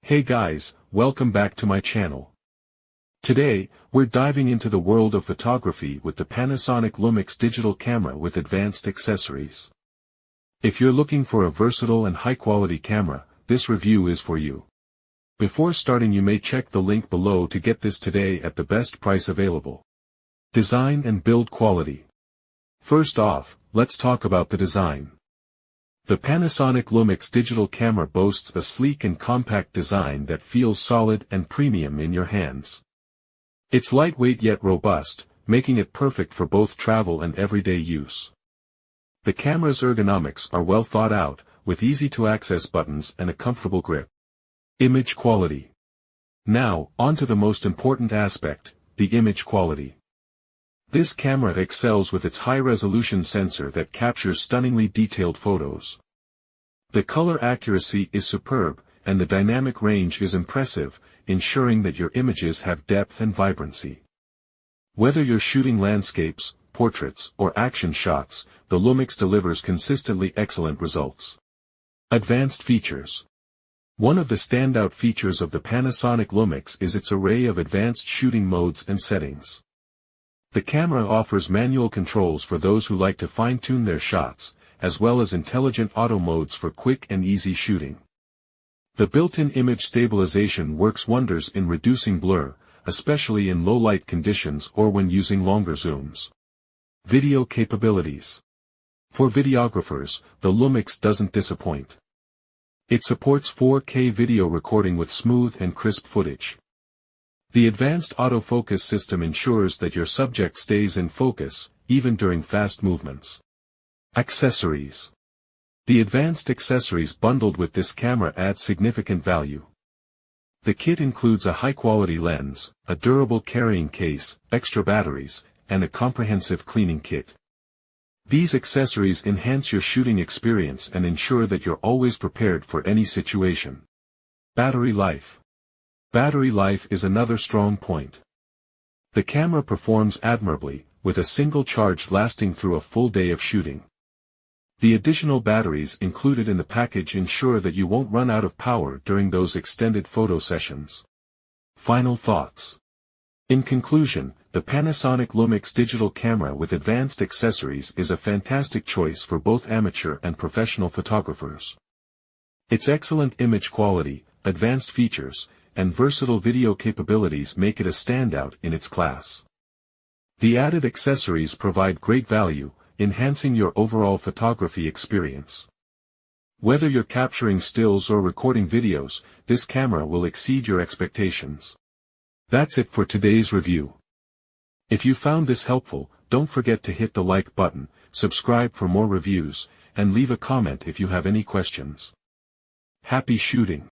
Hey guys, welcome back to my channel. Today, we're diving into the world of photography with the Panasonic Lumix digital camera with advanced accessories. If you're looking for a versatile and high-quality camera, this review is for you. Before starting, you may check the link below to get this today at the best price available. Design and build quality. First off, let's talk about the design. The Panasonic Lumix digital camera boasts a sleek and compact design that feels solid and premium in your hands. It's lightweight yet robust, making it perfect for both travel and everyday use. The camera's ergonomics are well thought out, with easy-to-access buttons and a comfortable grip. Image quality. Now, on to the most important aspect, the image quality. This camera excels with its high-resolution sensor that captures stunningly detailed photos. The color accuracy is superb, and the dynamic range is impressive, ensuring that your images have depth and vibrancy. Whether you're shooting landscapes, portraits, or action shots, the Lumix delivers consistently excellent results. Advanced features. One of the standout features of the Panasonic Lumix is its array of advanced shooting modes and settings. The camera offers manual controls for those who like to fine-tune their shots, as well as intelligent auto modes for quick and easy shooting. The built-in image stabilization works wonders in reducing blur, especially in low-light conditions or when using longer zooms. Video capabilities. For videographers, the Lumix doesn't disappoint. It supports 4K video recording with smooth and crisp footage. The advanced autofocus system ensures that your subject stays in focus, even during fast movements. Accessories. The advanced accessories bundled with this camera add significant value. The kit includes a high-quality lens, a durable carrying case, extra batteries, and a comprehensive cleaning kit. These accessories enhance your shooting experience and ensure that you're always prepared for any situation. Battery life. Battery life is another strong point. The camera performs admirably, with a single charge lasting through a full day of shooting. The additional batteries included in the package ensure that you won't run out of power during those extended photo sessions. Final thoughts. In conclusion, the Panasonic Lumix digital camera with advanced accessories is a fantastic choice for both amateur and professional photographers. Its excellent image quality, advanced features, and versatile video capabilities make it a standout in its class. The added accessories provide great value, enhancing your overall photography experience. Whether you're capturing stills or recording videos, this camera will exceed your expectations. That's it for today's review. If you found this helpful, don't forget to hit the like button, subscribe for more reviews, and leave a comment if you have any questions. Happy shooting!